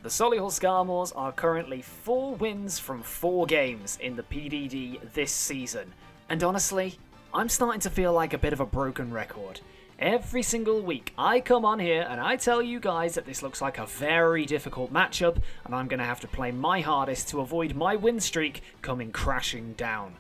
The Solihull Skarmours are currently 4 wins from 4 games in the PDD this season, and honestly, I'm starting to feel like a bit of a broken record. Every single week I come on here and I tell you guys that this looks like a very difficult matchup and I'm going to have to play my hardest to avoid my win streak coming crashing down.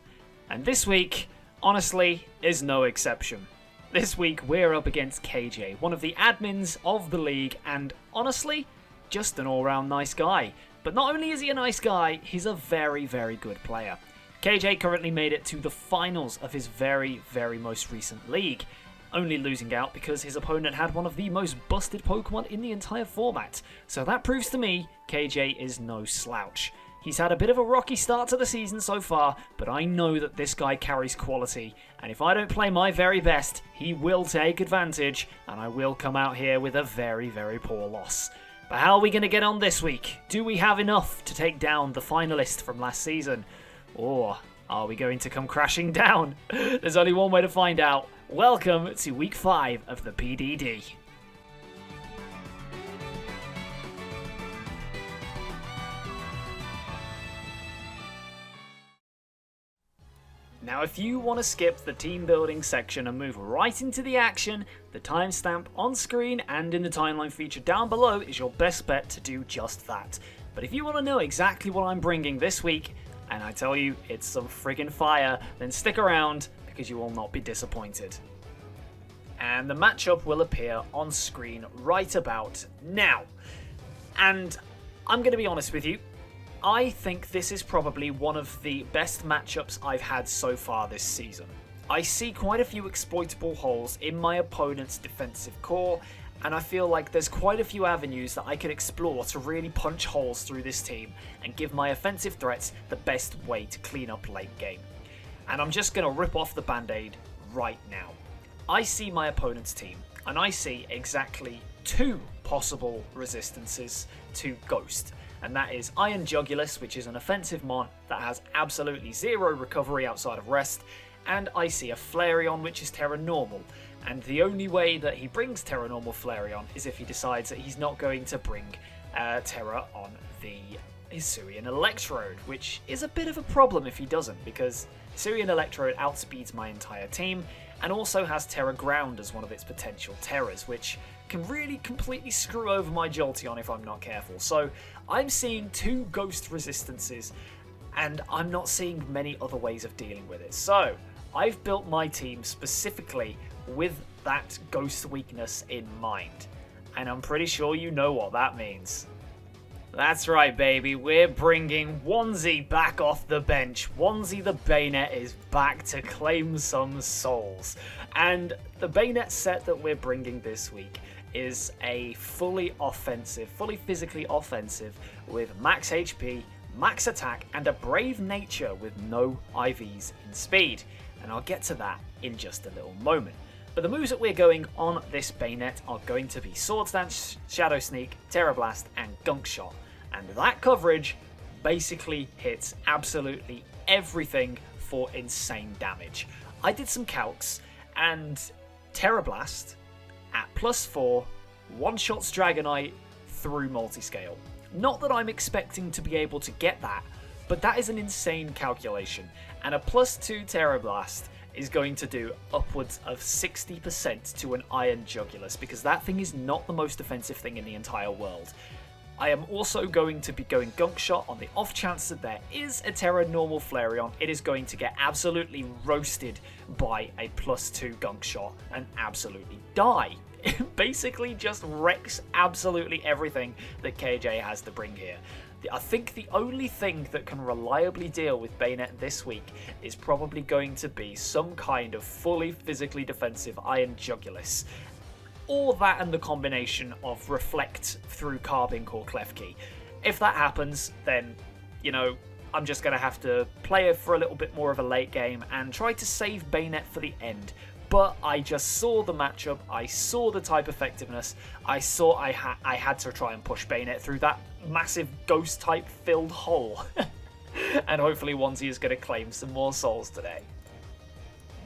And this week, honestly, is no exception. This week we're up against KJ, one of the admins of the league, and honestly, just an all-round nice guy. But not only is he a nice guy, he's a very, very good player. KJ currently made it to the finals of his very, very most recent league, only losing out because his opponent had one of the most busted Pokemon in the entire format. So that proves to me KJ is no slouch. He's had a bit of a rocky start to the season so far, but I know that this guy carries quality, and if I don't play my very best, he will take advantage, and I will come out here with a very, very poor loss. But how are we going to get on this week? Do we have enough to take down the finalist from last season? Or are we going to come crashing down? There's only one way to find out. Welcome to week 5 of the PDD. Now, if you want to skip the team building section and move right into the action, the timestamp on screen and in the timeline feature down below is your best bet to do just that. But if you want to know exactly what I'm bringing this week, and I tell you it's some friggin' fire, then stick around because you will not be disappointed. And the matchup will appear on screen right about now. And I'm going to be honest with you, I think this is probably one of the best matchups I've had so far this season. I see quite a few exploitable holes in my opponent's defensive core, and I feel like there's quite a few avenues that I could explore to really punch holes through this team and give my offensive threats the best way to clean up late game. And I'm just going to rip off the band-aid right now. I see my opponent's team, and I see exactly 2 possible resistances to Ghost. And that is Iron Jugulus, which is an offensive mon that has absolutely 0 recovery outside of rest, and I see a Flareon, which is Tera Normal, and the only way that he brings Tera Normal Flareon is if he decides that he's not going to bring Tera on the Hisuian Electrode, which is a bit of a problem if he doesn't, because Hisuian Electrode outspeeds my entire team, and also has Tera Ground as one of its potential Terras, which can really completely screw over my Jolteon if I'm not careful. So I'm seeing 2 Ghost resistances, and I'm not seeing many other ways of dealing with it. So I've built my team specifically with that Ghost weakness in mind, and I'm pretty sure you know what that means. That's right, baby, we're bringing Onesie back off the bench. Onesie the Banette is back to claim some souls. And the Banette set that we're bringing this week is a fully physically offensive with max HP, max attack, and a brave nature with no IVs in speed. And I'll get to that in just a little moment. But the moves that we're going on this Banette are going to be Swords Dance, Shadow Sneak, Tera Blast, and Gunk Shot. And that coverage basically hits absolutely everything for insane damage. I did some calcs, and Tera Blast at +4 one-shots Dragonite through multiscale. Not that I'm expecting to be able to get that, but that is an insane calculation. And a +2 Tera Blast is going to do upwards of 60% to an Iron Jugulus, because that thing is not the most offensive thing in the entire world. I am also going to be going Gunk Shot on the off chance that there is a Tera Normal Flareon. It is going to get absolutely roasted by a +2 Gunk Shot and absolutely die. It basically just wrecks absolutely everything that KJ has to bring here. I think the only thing that can reliably deal with Banette this week is probably going to be some kind of fully physically defensive Iron Jugulus. Or that and the combination of Reflect through Carbink or Klefki. If that happens, then, you know, I'm just going to have to play it for a little bit more of a late game and try to save Banette for the end. But I just saw the matchup, I saw the type effectiveness, I saw I had to try and push Banette through that massive ghost type filled hole. And hopefully Onesie is going to claim some more souls today.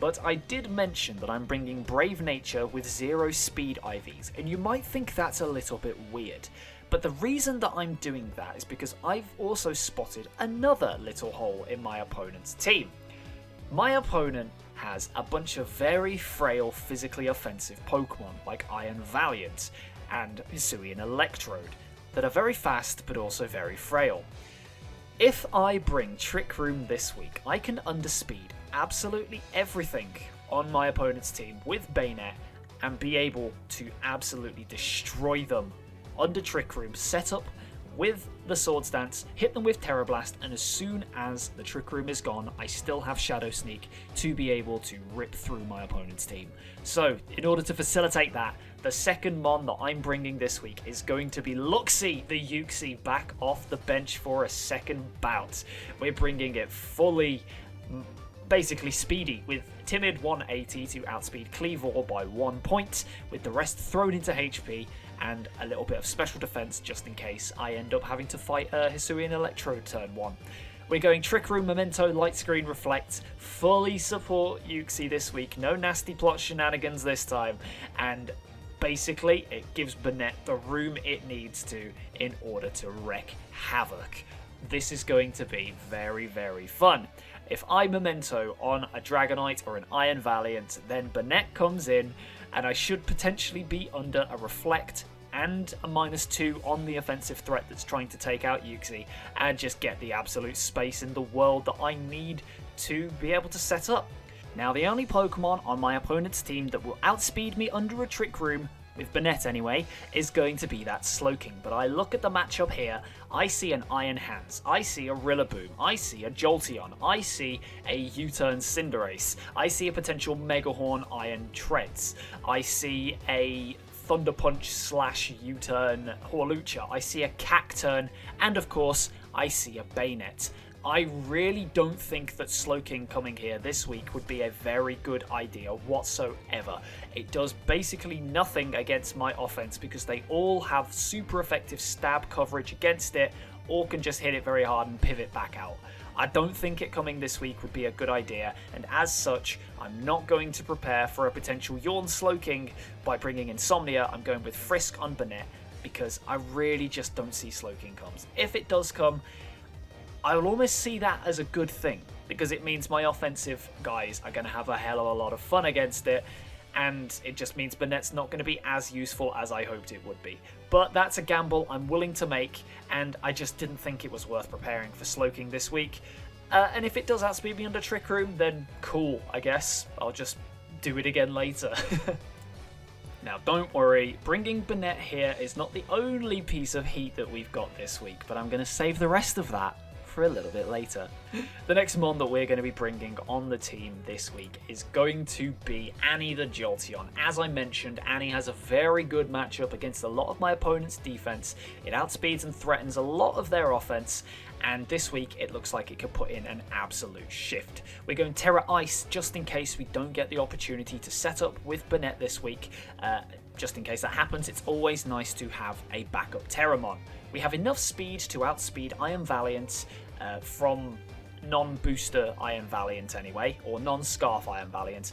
But I did mention that I'm bringing Brave Nature with 0 speed IVs, and you might think that's a little bit weird. But the reason that I'm doing that is because I've also spotted another little hole in my opponent's team. My opponent has a bunch of very frail, physically offensive Pokemon like Iron Valiant and Hisuian Electrode that are very fast but also very frail. If I bring Trick Room this week, I can underspeed absolutely everything on my opponent's team with Banette and be able to absolutely destroy them under Trick Room setup with the Swords Dance, hit them with Tera Blast, and as soon as the Trick Room is gone, I still have Shadow Sneak to be able to rip through my opponent's team. So, in order to facilitate that, the second Mon that I'm bringing this week is going to be Luxie the Uxie back off the bench for a second bout. We're bringing it fully, basically speedy, with Timid 180 to outspeed Cleavor by 1 point, with the rest thrown into HP, and a little bit of special defense just in case I end up having to fight Hisuian Electrode turn 1. We're going Trick Room, Memento, Light Screen, Reflect, fully support Uxie this week, no nasty plot shenanigans this time, and basically it gives Banette the room it needs to in order to wreak havoc. This is going to be very, very fun. If I Memento on a Dragonite or an Iron Valiant, then Banette comes in, and I should potentially be under a Reflect and a -2 on the offensive threat that's trying to take out Uxie, and just get the absolute space in the world that I need to be able to set up. Now, the only Pokemon on my opponent's team that will outspeed me under a Trick Room, with Banette anyway, is going to be that Slowking. But I look at the matchup here, I see an Iron Hands, I see a Rillaboom, I see a Jolteon, I see a U-turn Cinderace, I see a potential Megahorn Iron Treads, I see a Thunder Punch / U-turn Hawlucha, I see a Cacturn, and of course, I see a Banette. I really don't think that Slowking coming here this week would be a very good idea whatsoever. It does basically nothing against my offense because they all have super effective stab coverage against it, or can just hit it very hard and pivot back out. I don't think it coming this week would be a good idea, and as such, I'm not going to prepare for a potential Yawn Slowking by bringing Insomnia. I'm going with Frisk on Banette because I really just don't see Slowking comes. If it does come, I will almost see that as a good thing, because it means my offensive guys are going to have a hell of a lot of fun against it, and it just means Banette's not going to be as useful as I hoped it would be. But that's a gamble I'm willing to make, and I just didn't think it was worth preparing for Slowking this week. And if it does outspeed me under Trick Room, then cool, I guess. I'll just do it again later. Now, don't worry, bringing Banette here is not the only piece of heat that we've got this week, but I'm going to save the rest of that for a little bit later. The next Mon that we're going to be bringing on the team this week is going to be Annie the Jolteon. As I mentioned, Annie has a very good matchup against a lot of my opponent's defense. It outspeeds and threatens a lot of their offense, and this week it looks like it could put in an absolute shift. We're going Tera Ice just in case we don't get the opportunity to set up with Banette this week. Just in case that happens, it's always nice to have a backup Terramon. We have enough speed to outspeed Iron Valiant from non-booster Iron Valiant anyway, or non-Scarf Iron Valiant,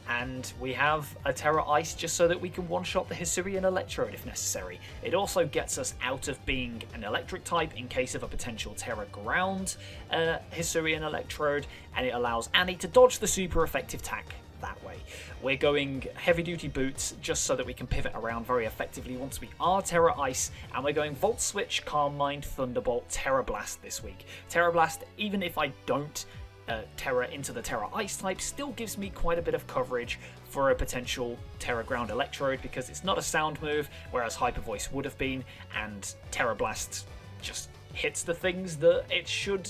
and we have a Tera Ice just so that we can one-shot the Hisuian Electrode if necessary. It also gets us out of being an electric type in case of a potential Tera Ground Hisuian Electrode, and it allows Annie to dodge the super effective attack that way. We're going heavy duty boots just so that we can pivot around very effectively once we are Tera Ice, and we're going Volt Switch, Calm Mind, Thunderbolt, Tera Blast this week. Tera Blast, even if I don't Tera into the Tera Ice type, still gives me quite a bit of coverage for a potential Tera Ground Electrode because it's not a sound move, whereas Hyper Voice would have been, and Tera Blast just hits the things that it should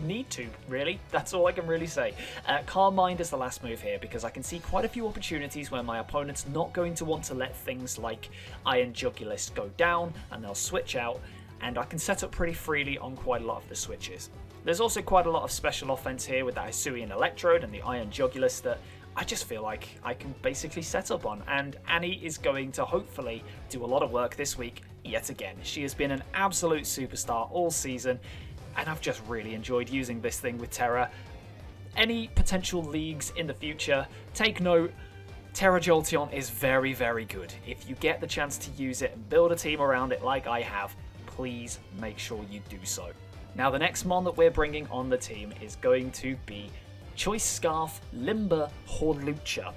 need to, really. That's all I can really say. Calm Mind is the last move here because I can see quite a few opportunities where my opponent's not going to want to let things like Iron Jugulist go down and they'll switch out, and I can set up pretty freely on quite a lot of the switches. There's also quite a lot of special offense here with the Hisuian Electrode and the Iron Jugulist that I just feel like I can basically set up on, and Annie is going to hopefully do a lot of work this week yet again. She has been an absolute superstar all season, and I've just really enjoyed using this thing with Tera. Any potential leagues in the future, take note, Tera Jolteon is very, very good. If you get the chance to use it and build a team around it like I have, please make sure you do so. Now the next mon that we're bringing on the team is going to be Choice Scarf Limber Hawlucha,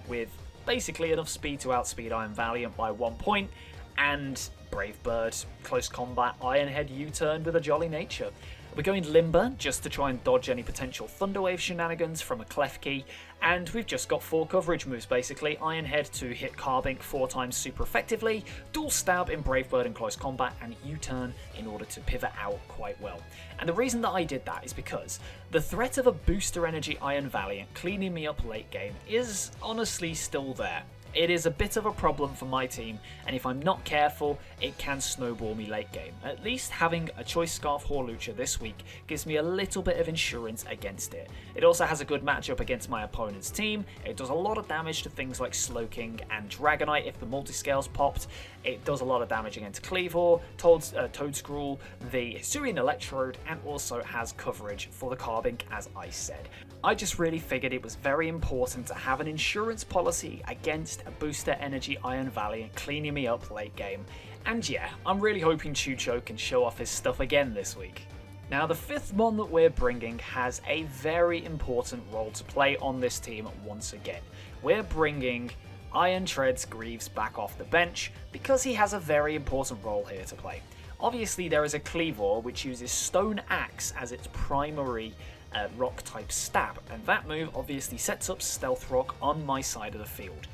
with basically enough speed to outspeed Iron Valiant by 1 point, and Brave Bird, Close Combat, Iron Head U-turn with a Jolly Nature. We're going Limber just to try and dodge any potential Thunder Wave shenanigans from a Klefki, and we've just got 4 coverage moves basically. Iron Head to hit Carbink 4 times super effectively, Dual Stab in Brave Bird in Close Combat, and U-turn in order to pivot out quite well. And the reason that I did that is because the threat of a Booster Energy Iron Valiant cleaning me up late game is honestly still there. It is a bit of a problem for my team, and if I'm not careful, it can snowball me late game. At least having a Choice Scarf Hawlucha this week gives me a little bit of insurance against it. It also has a good matchup against my opponent's team. It does a lot of damage to things like Slowking and Dragonite if the multiscale's popped. It does a lot of damage against Cleavor, Toedscruel, the Hisuian Electrode, and also has coverage for the Carbink, as I said. I just really figured it was very important to have an insurance policy against a Booster Energy Iron Valiant cleaning me up late game. And yeah, I'm really hoping Chucho can show off his stuff again this week. Now the 5th mon that we're bringing has a very important role to play on this team once again. We're bringing Iron Treads Greaves back off the bench because he has a very important role here to play. Obviously there is a Cleavor which uses Stone Axe as its primary rock type stab, and that move obviously sets up Stealth Rock on my side of the field.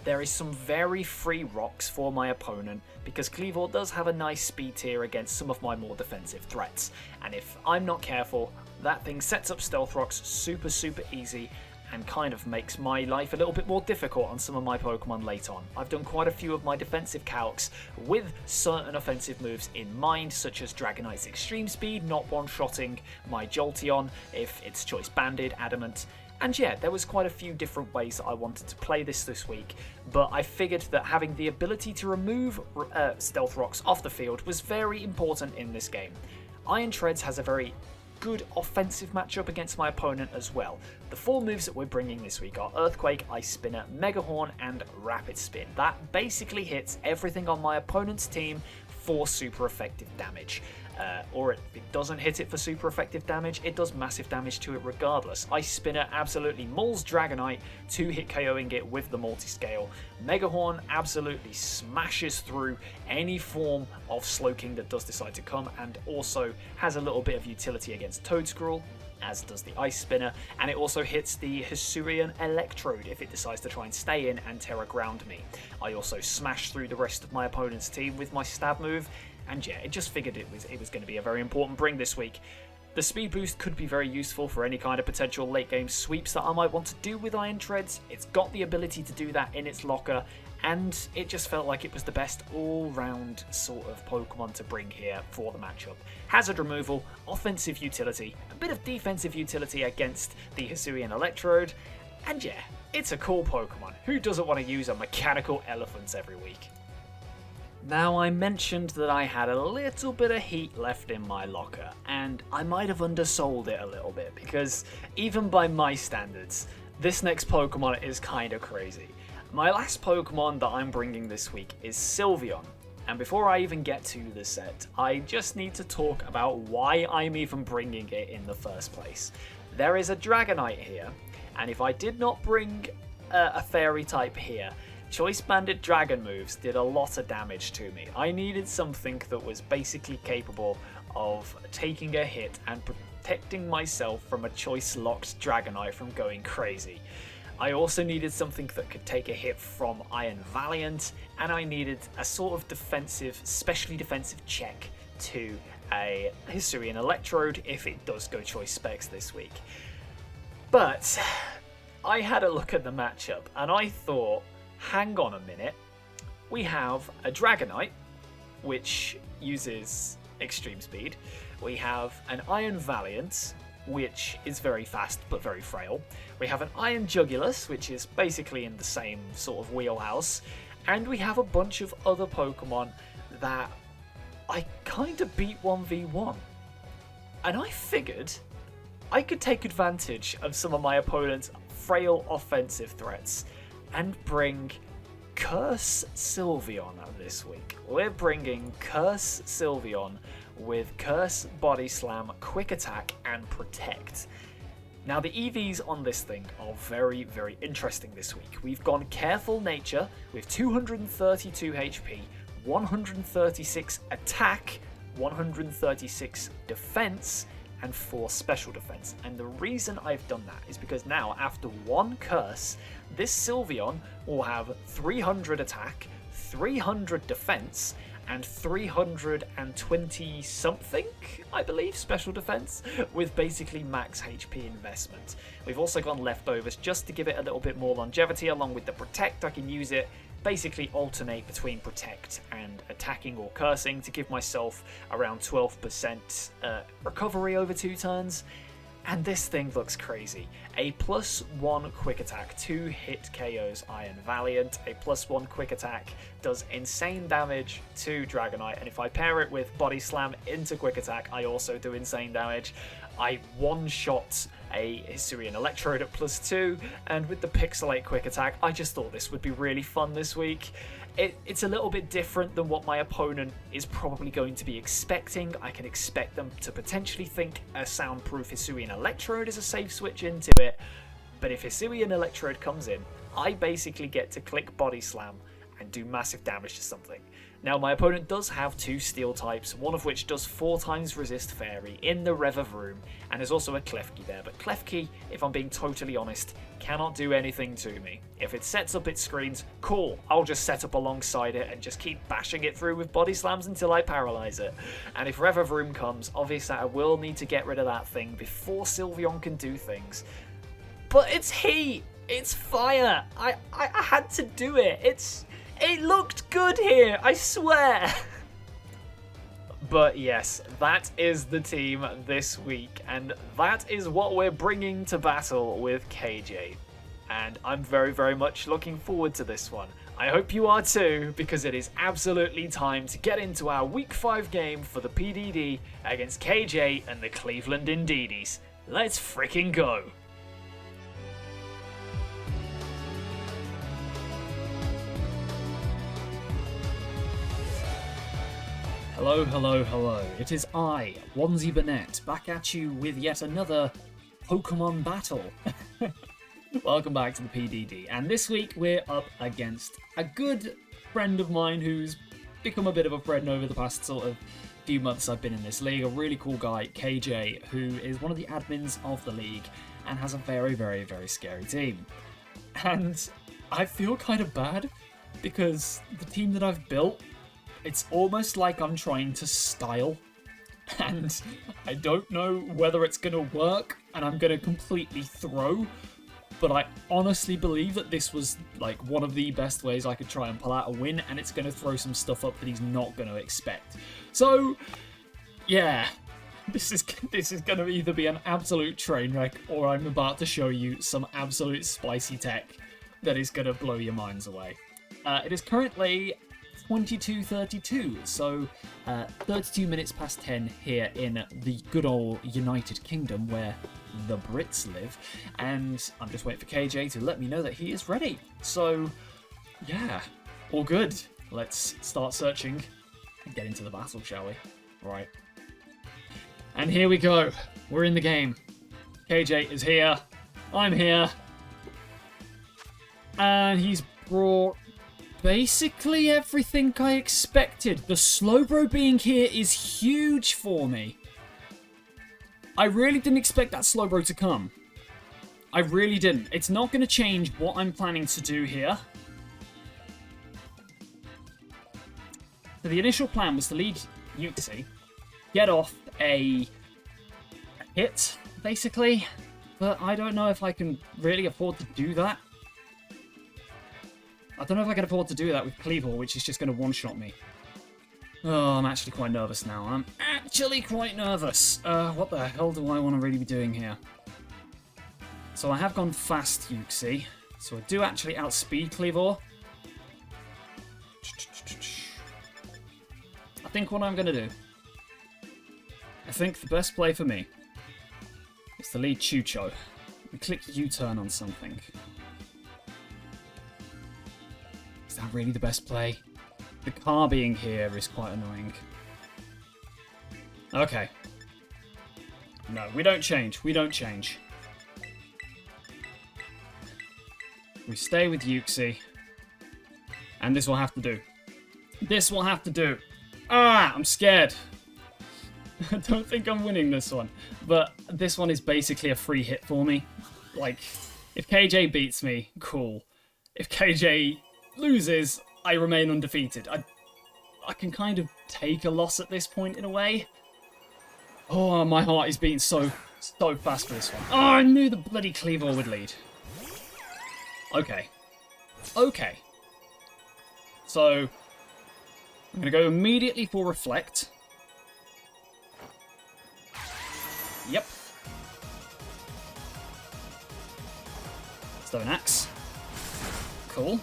There is some very free rocks for my opponent because Cleavor does have a nice speed tier against some of my more defensive threats, and if I'm not careful, that thing sets up Stealth Rocks super easy and kind of makes my life a little bit more difficult on some of my Pokemon late on. I've done quite a few of my defensive calcs with certain offensive moves in mind, such as Dragonite's Extreme Speed, not one-shotting my Jolteon if it's Choice Banded, Adamant. And yeah, there was quite a few different ways that I wanted to play this week, but I figured that having the ability to remove Stealth Rocks off the field was very important in this game. Iron Treads has a very good offensive matchup against my opponent as well. The 4 moves that we're bringing this week are Earthquake, Ice Spinner, Mega Horn, and Rapid Spin. That basically hits everything on my opponent's team for super effective damage. Or if it doesn't hit it for super effective damage, it does massive damage to it regardless. Ice Spinner absolutely mauls Dragonite, 2-hit KOing it with the multiscale. Mega Horn absolutely smashes through any form of Slowking that does decide to come, and also has a little bit of utility against Toedscruel, as does the Ice Spinner, and it also hits the Hisuian Electrode if it decides to try and stay in and Terra Ground me. I also smash through the rest of my opponent's team with my stab move, and yeah, it just figured it was going to be a very important bring this week. The speed boost could be very useful for any kind of potential late game sweeps that I might want to do with Iron Treads. It's got the ability to do that in its locker, and it just felt like it was the best all-round sort of Pokemon to bring here for the matchup. Hazard removal, offensive utility, a bit of defensive utility against the Hisuian Electrode, and yeah, it's a cool Pokemon. Who doesn't want to use a mechanical elephant every week? Now, I mentioned that I had a little bit of heat left in my locker, and I might have undersold it a little bit, because even by my standards, this next Pokemon is kinda crazy. My last Pokemon that I'm bringing this week is Sylveon, and before I even get to the set, I just need to talk about why I'm even bringing it in the first place. There is a Dragonite here, and if I did not bring a Fairy type here, Choice Banded Dragon moves did a lot of damage to me. I needed something that was basically capable of taking a hit and protecting myself from a Choice Locked Dragonite from going crazy. I also needed something that could take a hit from Iron Valiant, and I needed a sort of defensive, specially defensive check to a Hisuian Electrode if it does go Choice Specs this week. But I had a look at the matchup and I thought, hang on a minute, we have a Dragonite, which uses Extreme Speed. We have an Iron Valiant, which is very fast but very frail. We have an Iron Jugulus, which is basically in the same sort of wheelhouse. And we have a bunch of other Pokemon that I kind of beat 1v1. And I figured I could take advantage of some of my opponent's frail offensive threats and bring Curse Sylveon this week. We're bringing Curse Sylveon with Curse, Body Slam, Quick Attack, and Protect. Now, the EVs on this thing are very, very interesting this week. We've gone Careful Nature with 232 HP, 136 attack, 136 defense, and 4 special defense. And the reason I've done that is because now, after one curse, this Sylveon will have 300 attack, 300 defense, and 320 something, I believe, special defense, with basically max HP investment. We've also gone leftovers just to give it a little bit more longevity. Along with the protect, I can use it, basically alternate between protect and attacking or cursing to give myself around 12% recovery over 2 turns. And this thing looks crazy. A +1 quick attack, 2 hit KOs Iron Valiant. A +1 quick attack does insane damage to Dragonite, and if I pair it with Body Slam into quick attack, I also do insane damage. I one-shot a Hisuian Electrode at +2, and with the Pixelate quick attack, I just thought this would be really fun this week. It's a little bit different than what my opponent is probably going to be expecting. I can expect them to potentially think a soundproof Hisuian Electrode is a safe switch into it, but if Hisuian Electrode comes in, I basically get to click Body Slam and do massive damage to something. Now, my opponent does have 2 steel types, one of which does 4 times resist Fairy in the Rev-of-Room, and there's also a Klefki there, but Klefki, if I'm being totally honest, cannot do anything to me. If it sets up its screens, cool, I'll just set up alongside it and just keep bashing it through with Body Slams until I paralyze it. And if Rev-of-Room comes, obviously I will need to get rid of that thing before Sylveon can do things. But it's heat! It's fire! I had to do it! It looked good here, I swear! But yes, that is the team this week, and that is what we're bringing to battle with KJ. And I'm very, very much looking forward to this one. I hope you are too, because it is absolutely time to get into our Week 5 game for the PDD against KJ and the Cleveland Indeedies. Let's freaking go! Hello, hello, hello. It is I, OnesieBanette, back at you with yet another Pokemon battle. Welcome back to the PDD, and this week we're up against a good friend of mine who's become a bit of a friend over the past sort of few months I've been in this league. A really cool guy, KJ, who is one of the admins of the league and has a very, very, very scary team. And I feel kind of bad because the team that I've built, it's almost like I'm trying to style, and I don't know whether it's going to work, and I'm going to completely throw, but I honestly believe that this was like one of the best ways I could try and pull out a win, and it's going to throw some stuff up that he's not going to expect. So, yeah, this is going to either be an absolute train wreck, or I'm about to show you some absolute spicy tech that is going to blow your minds away. It is currently 22:32, so 32 minutes past 10 here in the good old United Kingdom where the Brits live, and I'm just waiting for KJ to let me know that he is ready. So yeah, all good. Let's start searching and get into the battle, shall we? Right. And here we go. We're in the game. KJ is here. I'm here. And he's brought basically everything I expected. The Slowbro being here is huge for me. I really didn't expect that Slowbro to come. I really didn't. It's not going to change what I'm planning to do here. So the initial plan was to lead Uxie, get off a hit, basically, but I don't know if I can really afford to do that. I don't know if I can afford to do that with Cleavor, which is just going to one-shot me. Oh, I'm actually quite nervous now. I'm actually quite nervous. What the hell do I want to really be doing here? So I have gone fast, Uxie. So I do actually outspeed Cleavor. I think what I'm going to do, I think the best play for me is to lead Chucho and click U-turn on something. that really the best play? The car being here is quite annoying. Okay. No, we don't change. We don't change. We stay with Yuxi. And this will have to do. This will have to do. Ah, I'm scared. I don't think I'm winning this one. But this one is basically a free hit for me. Like, if KJ beats me, cool. If KJ loses, I remain undefeated. I can kind of take a loss at this point in a way. Oh, my heart is beating so fast for this one. Oh, I knew the bloody Cleaver would lead. Okay. Okay. So, I'm going to go immediately for Reflect. Yep. Stone Axe. Cool.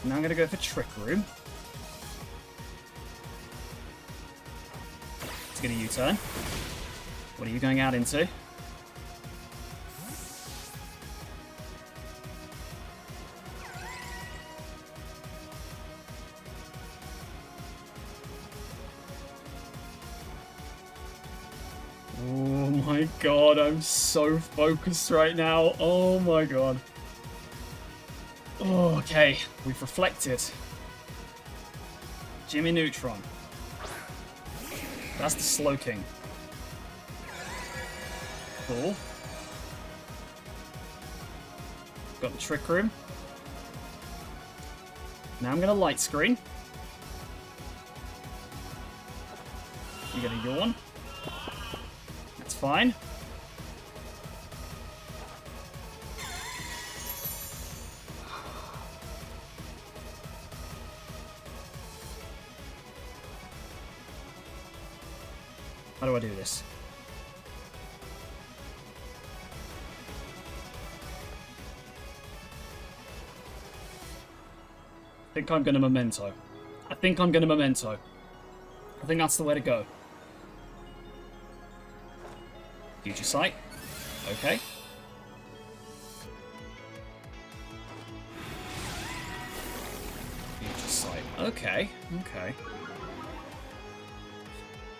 Now I'm going to go for Trick Room. Let's get a U-turn. What are you going out into? Oh my god, I'm so focused right now. Oh my god. Oh, okay, we've reflected. Jimmy Neutron. That's the Slowking. Cool. Got the Trick Room. Now I'm going to Light Screen. You get a Yawn. That's fine. How do I do this? I think I'm going to Memento. I think I'm going to Memento. I think that's the way to go. Future Sight. Okay. Future Sight. Okay. Okay.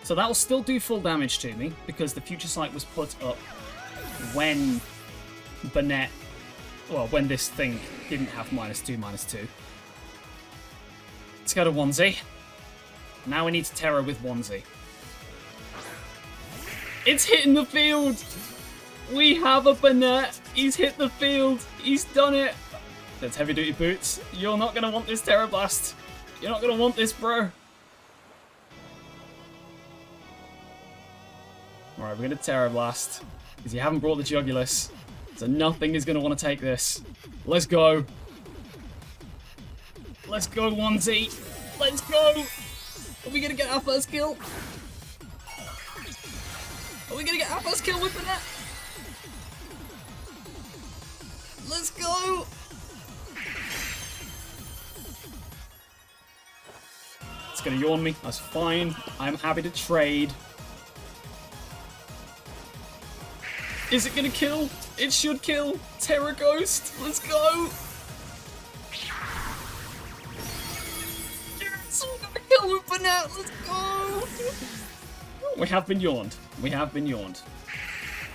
So that will still do full damage to me, because the Future Sight was put up when Banette... Well, when this thing didn't have -2/-2. Let's go to Onesie. Now we need to Tera with Onesie. It's hitting the field! We have a Banette! He's hit the field! He's done it! That's Heavy Duty Boots. You're not going to want this Tera Blast. You're not going to want this, bro. Alright, we're going to Tera Blast, because you haven't brought the Jugulus, so nothing is going to want to take this. Let's go. Let's go, Onesie. Let's go. Are we going to get our first kill? Are we going to get our first kill with Banette? Let's go. It's going to Yawn me. That's fine. I'm happy to trade. Is it gonna kill? It should kill. Tera Ghost. Let's go. Yes, we're gonna kill with Banette. Let's go. We have been yawned. We have been yawned.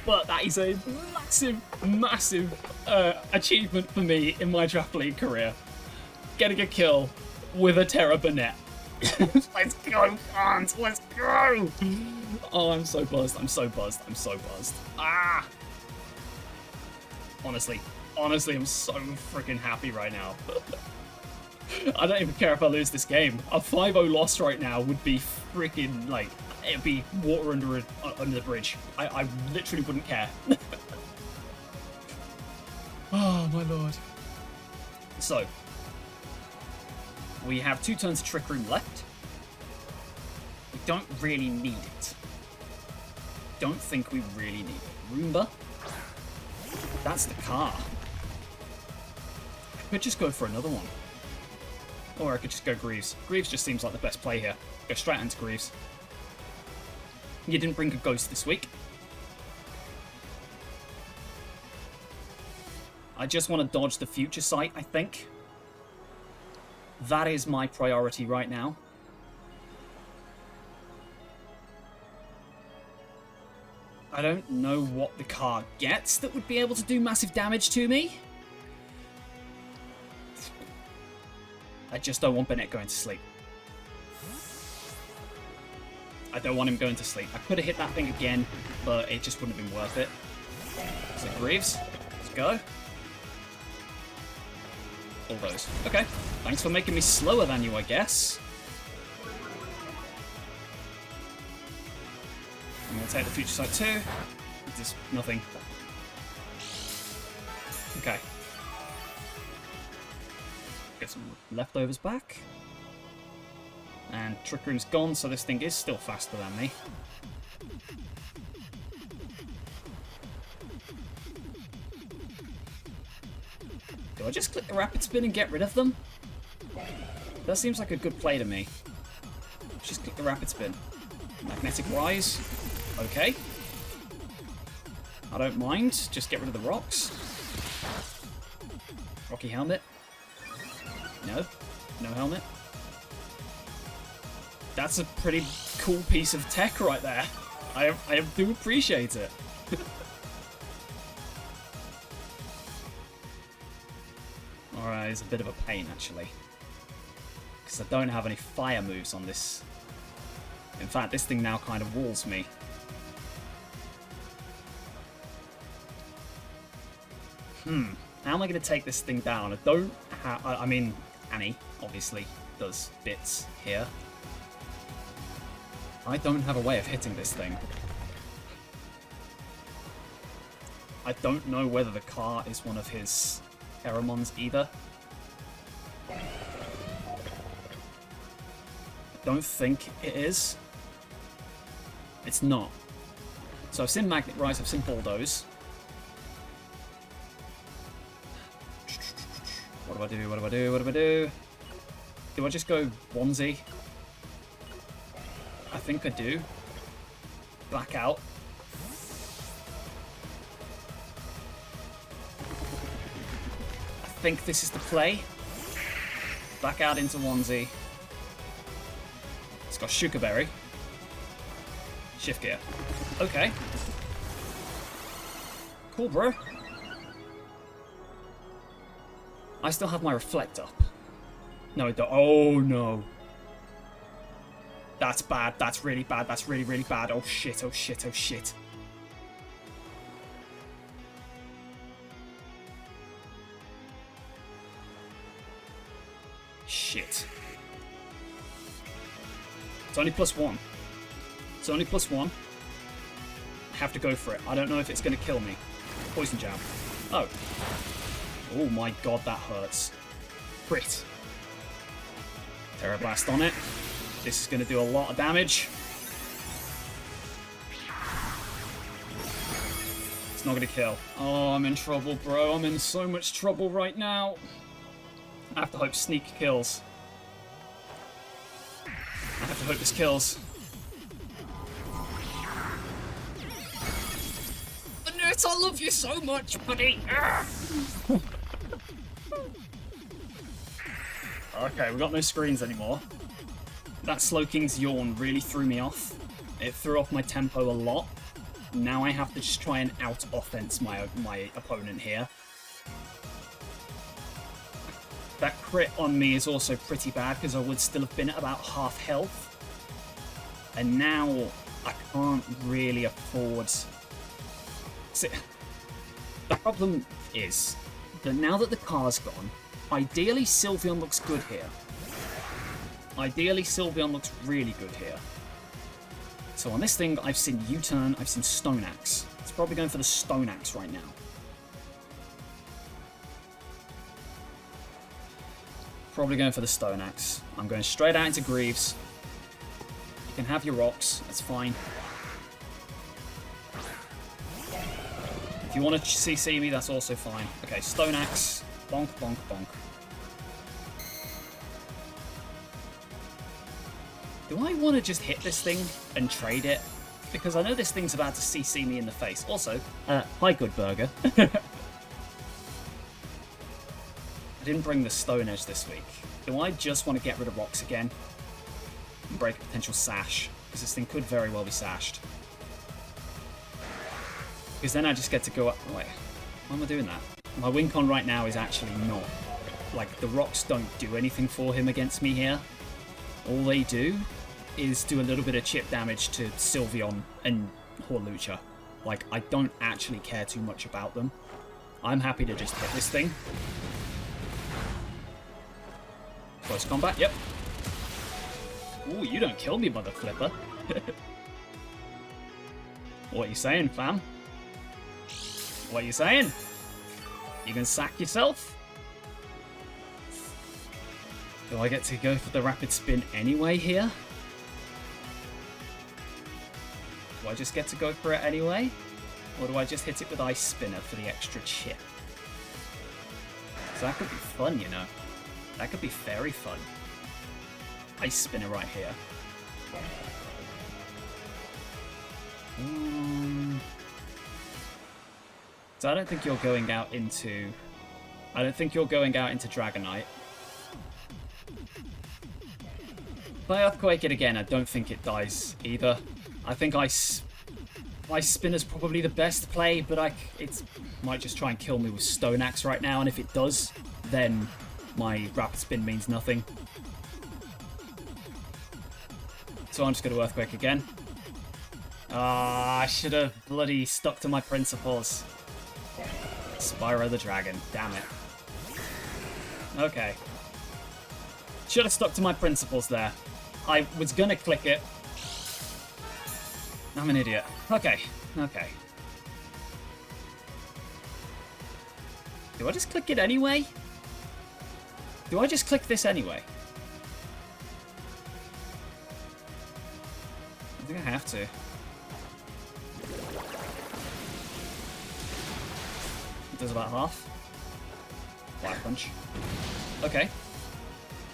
But that is a massive, massive achievement for me in my Draft League career. Getting a kill with a Tera Banette. Let's go, fans. Let's go. Oh, I'm so buzzed. I'm so buzzed. I'm so buzzed. Ah! Honestly, I'm so freaking happy right now. I don't even care if I lose this game. A 5-0 loss right now would be freaking, like, it'd be water under the bridge. I literally wouldn't care. Oh, my lord. So, we have 2 turns of Trick Room left. We don't really need it. Don't think we really need it. Roomba. That's the car. I could just go for another one. Or I could just go Greaves. Greaves just seems like the best play here. Go straight into Greaves. You didn't bring a Ghost this week. I just want to dodge the future sight, I think. That is my priority right now. I don't know what the car gets that would be able to do massive damage to me. I just don't want Banette going to sleep. I don't want him going to sleep. I could have hit that thing again, but it just wouldn't have been worth it. So Greaves, let's go. All those. Okay, thanks for making me slower than you, I guess. I'm going to take the future sight too. Just nothing. Okay. Get some leftovers back. And Trick Room's gone, so this thing is still faster than me. Do I just click the rapid spin and get rid of them? That seems like a good play to me. Just click the rapid spin. Magnetic Rise. Okay. I don't mind. Just get rid of the rocks. Rocky Helmet. No. No helmet. That's a pretty cool piece of tech right there. I do appreciate it. Alright, it's a bit of a pain actually. Because I don't have any fire moves on this. In fact, this thing now kind of walls me. How am I going to take this thing down? I don't have... I mean, Annie, obviously, does bits here. I don't have a way of hitting this thing. I don't know whether the car is one of his Pheromones either. I don't think it is. It's not. So I've seen Magnet Rise, I've seen Bulldoze. What do I do? What do I do? What do I do? Do I just go onesie? I think I do. Black out. I think this is the play. Black out into onesie. It's got Shuka Berry. Shift gear. Okay. Cool, bro. I still have my reflect up. No, I don't. Oh, no. That's bad. That's really bad. That's really, really bad. Oh, shit. Oh, shit. Oh, shit. Shit. It's only +1. It's only +1. I have to go for it. I don't know if it's going to kill me. Poison jab. Oh. Oh my god, that hurts. Crit. Tera Blast on it. This is going to do a lot of damage. It's not going to kill. Oh, I'm in trouble, bro. I'm in so much trouble right now. I have to hope Sneak kills. I have to hope this kills. Banette, I love you so much, buddy. Okay, we got no screens anymore. That Slowking's Yawn really threw me off. It threw off my tempo a lot. Now I have to just try and out-offense my opponent here. That crit on me is also pretty bad because I would still have been at about half health. And now I can't really afford... See, the problem is that now that the car's gone, ideally Sylveon looks good here. Ideally Sylveon looks really good here. So on this thing, I've seen U-turn, I've seen Stone Axe. It's probably going for the Stone Axe right now. Probably going for the Stone Axe. I'm going straight out into Greaves. You can have your rocks, that's fine. If you want to CC me, that's also fine. Okay, Stone Axe. Bonk, bonk, bonk. Do I want to just hit this thing and trade it? Because I know this thing's about to CC me in the face. Also, hi, good burger. I didn't bring the Stone Edge this week. Do I just want to get rid of rocks again? And break a potential sash? Because this thing could very well be sashed. Because then I just get to go up... Oh, wait, why am I doing that? My win con right now is actually not... Like, the rocks don't do anything for him against me here. All they do is do a little bit of chip damage to Sylveon and Horlucha. Like, I don't actually care too much about them. I'm happy to just hit this thing. Close combat, yep. Ooh, you don't kill me, mother flipper. What you saying, fam? What you saying? You gonna sack yourself? Do I get to go for the rapid spin anyway here? Do I just get to go for it anyway? Or do I just hit it with Ice Spinner for the extra chip? So that could be fun, you know. That could be very fun. Ice Spinner right here. So I don't think you're going out into... I don't think you're going out into Dragonite. If I Earthquake it again, I don't think it dies either. I think Ice Spinner's probably the best play, but it might just try and kill me with Stone Axe right now, and if it does, then my Rapid Spin means nothing. So I'm just going to Earthquake again. Ah, I should have bloody stuck to my principles. Spyro the Dragon, damn it. Okay. Should have stuck to my principles there. I was gonna click it. I'm an idiot. Okay, okay. Do I just click it anyway? Do I just click this anyway? I think I have to. It does about half. Black Punch. Okay.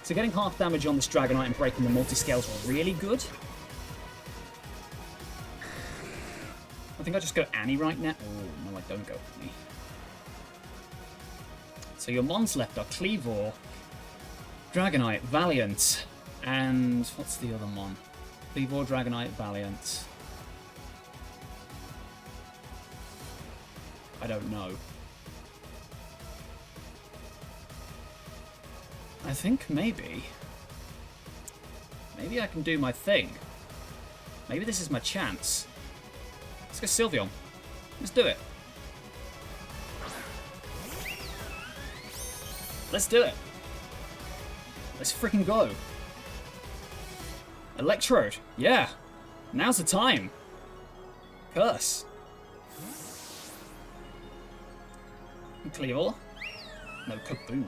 So getting half damage on this Dragonite and breaking the multi-scales were really good. I think I just go Annie right now. Oh, no, I don't go Annie. So your mons left are Cleavor, Dragonite, Valiant, and what's the other mon? Cleavor, Dragonite, Valiant. I don't know. I think maybe I can do my thing. Maybe this is my chance. Let's go Sylveon. Let's do it. Let's do it. Let's freaking go. Electrode. Yeah. Now's the time. Curse. Cleavor. No, Kaboom.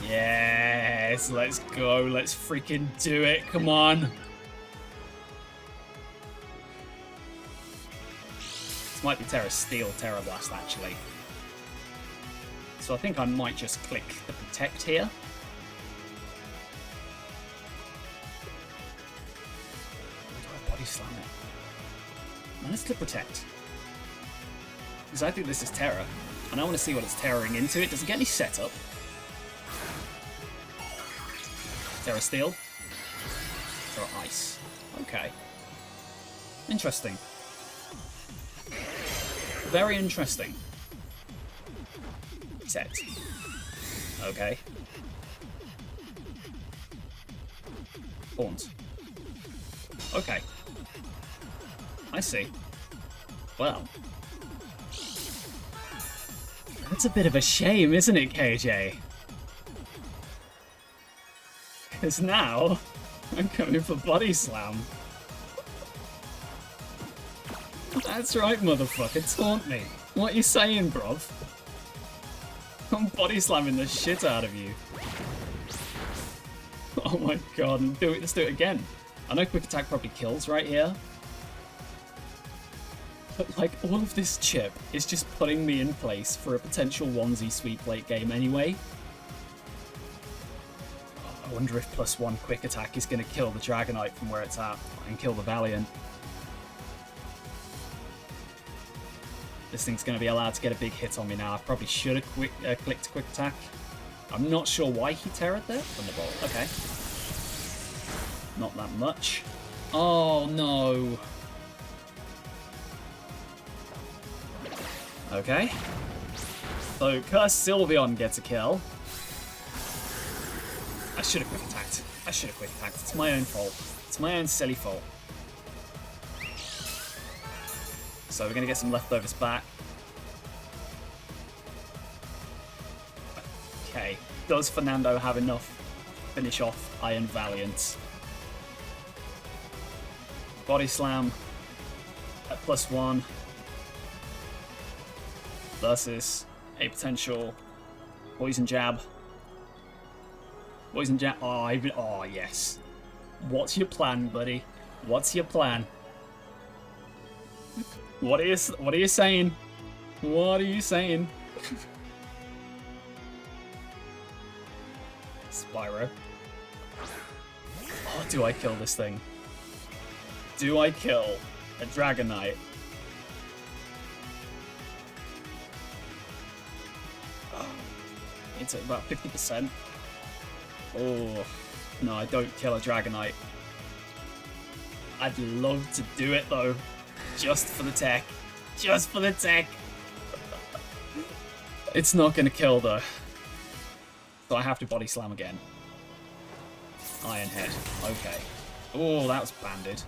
Yes, let's go. Let's freaking do it. Come on. This might be Tera Steel, Tera Blast, actually. So I think I might just click the Protect here. Or do I Body Slam it? No, let's click Protect. Because I think this is Tera, and I want to see what it's Terroring into. It doesn't get any setup. Tera Steel. Tera Ice. Okay. Interesting. Very interesting. Set. Okay. Horns. Okay. I see. Well. That's a bit of a shame, isn't it, KJ? Because now, I'm going for Body Slam. That's right, motherfucker, taunt me. What you saying, bruv? I'm Body Slamming the shit out of you. Oh my god, let's do it again. I know Quick Attack probably kills right here. But, like, all of this chip is just putting me in place for a potential onesie sweep late game anyway. I wonder if +1 Quick Attack is going to kill the Dragonite from where it's at and kill the Valiant. This thing's going to be allowed to get a big hit on me now. I probably should have clicked quick attack. I'm not sure why he Tera'd there. Thunderbolt. Okay. Not that much. Oh, no. Okay. So, Curse Sylveon gets a kill. I should have quick attacked. I should have quick attacked. It's my own fault. It's my own silly fault. So we're going to get some leftovers back. Okay. Does Fernando have enough to finish off Iron Valiant? Body Slam at +1 versus a potential Poison Jab. Poison Jab. Oh, yes. What's your plan, buddy? What's your plan? What are you saying? What are you saying? Spyro. Oh, do I kill this thing? Do I kill a Dragonite? It's at about 50%. Oh, no, I don't kill a Dragonite. I'd love to do it, though. Just for the tech. Just for the tech. It's not going to kill, though. So I have to Body Slam again. Iron Head. Okay. Oh, that was banded.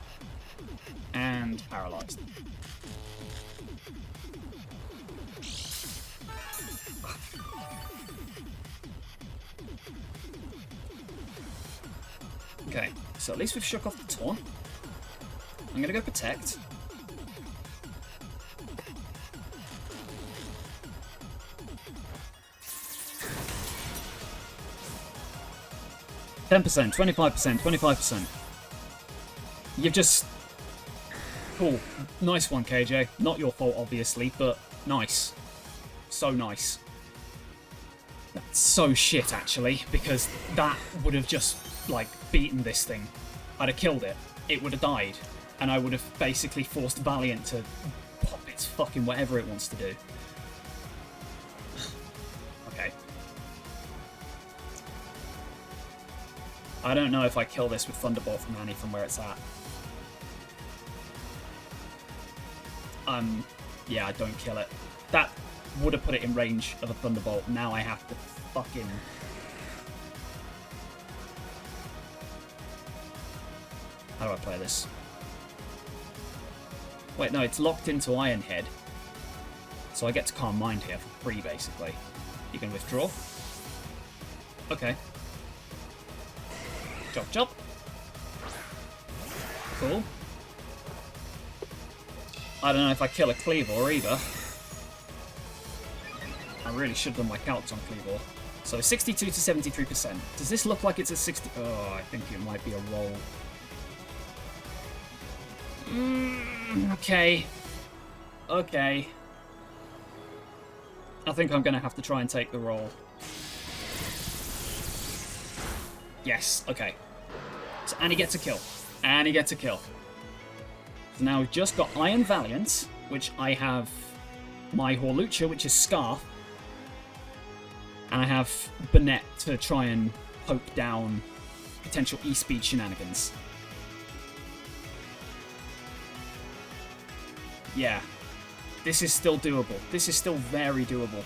And paralyzed. Okay, so at least we've shook off the taunt. I'm gonna go Protect. %, 25%, 25%. You've just... Cool. Nice one, KJ. Not your fault, obviously, but nice. So nice. That's so shit, actually, because that would have just, like, beaten this thing. I'd have killed it. It would have died. And I would have basically forced Valiant to pop its fucking whatever it wants to do. Okay. I don't know if I kill this with Thunderbolt from Annie from where it's at. Yeah, I don't kill it. That would have put it in range of a Thunderbolt. Now I have to fucking... How do I play this? Wait, no, it's locked into Iron Head. So I get to Calm Mind here for free, basically. You can withdraw. Okay. Chop, chop. Cool. I don't know if I kill a Cleavor either. I really should have done my calcs on Cleavor. So 62 to 73%. Does this look like it's a 60? Oh, I think it might be a roll. Okay. Okay. I think I'm going to have to try and take the roll. Yes, okay. So Annie gets a kill. Annie gets a kill. So now we've just got Iron Valiant, which I have my Horlucha, which is Scarf. And I have Banette to try and poke down potential E-Speed shenanigans. Yeah. This is still doable. This is still very doable.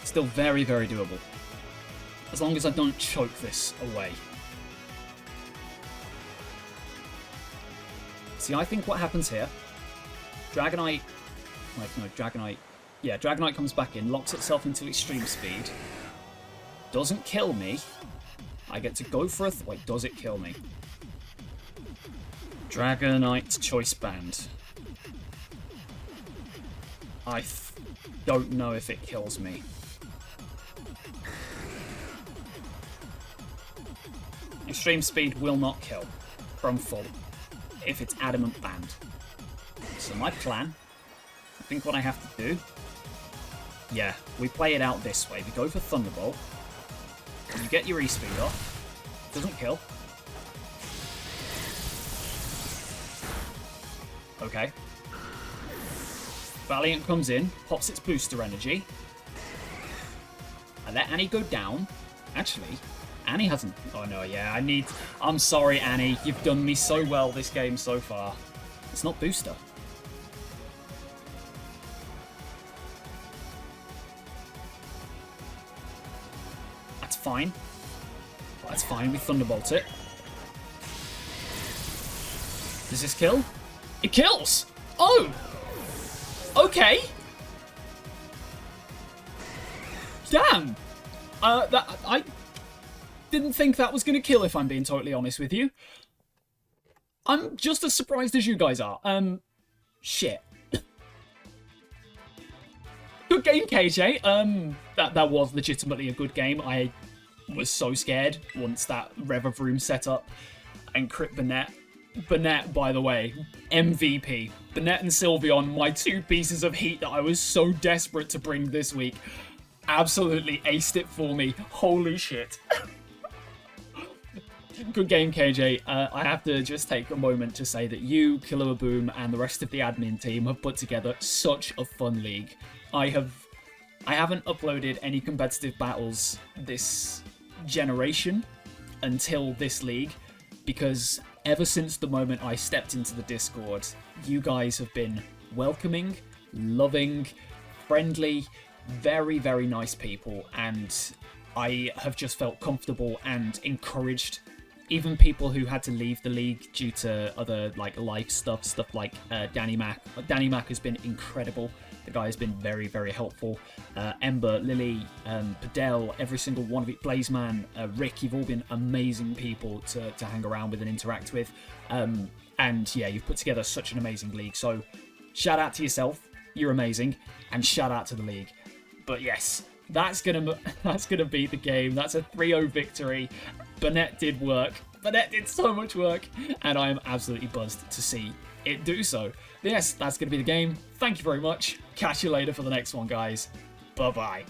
Still very, very doable. As long as I don't choke this away. See, I think what happens here... Dragonite... Wait, no, Dragonite... Yeah, Dragonite comes back in, locks itself into extreme speed. Doesn't kill me. I get to go for a... Wait, does it kill me? Dragonite Choice Band. I don't know if it kills me. Extreme speed will not kill from full if it's adamant banned. So my plan, I think what I have to do, yeah, we play it out this way. We go for Thunderbolt. You get your E-Speed off. Doesn't kill. Okay. Valiant comes in, pops its booster energy. I let Annie go down. Actually, Annie hasn't... Oh, no, yeah, I'm sorry, Annie. You've done me so well this game so far. It's not booster. That's fine. That's fine. We Thunderbolt it. Does this kill? It kills! Oh! Okay. Damn! I didn't think that was going to kill, if I'm being totally honest with you. I'm just as surprised as you guys are. Shit. Good game, KJ. That was legitimately a good game. I was so scared once that Rev-of-Room set up and crit Banette. Banette, by the way, MVP. Banette and Sylveon, my two pieces of heat that I was so desperate to bring this week, absolutely aced it for me. Holy shit. Good game, KJ. I have to just take a moment to say that you, Killer Boom, and the rest of the admin team have put together such a fun league. I haven't uploaded any competitive battles this generation until this league, because ever since the moment I stepped into the Discord, you guys have been welcoming, loving, friendly, very, very nice people, and I have just felt comfortable and encouraged. Even people who had to leave the league due to other like life stuff like Danny Mac. Danny Mac has been incredible. The guy has been very, very helpful. Ember, Lily, Padel, every single one of it, Blazeman, Rick, you've all been amazing people to hang around with and interact with. And yeah, you've put together such an amazing league. So shout out to yourself, you're amazing, and shout out to the league. But yes, that's gonna beat the game. That's a 3-0 victory. Banette did work. Banette did so much work, and I am absolutely buzzed to see it do so. Yes, that's gonna be the game. Thank you very much. Catch you later for the next one, guys. Bye-bye.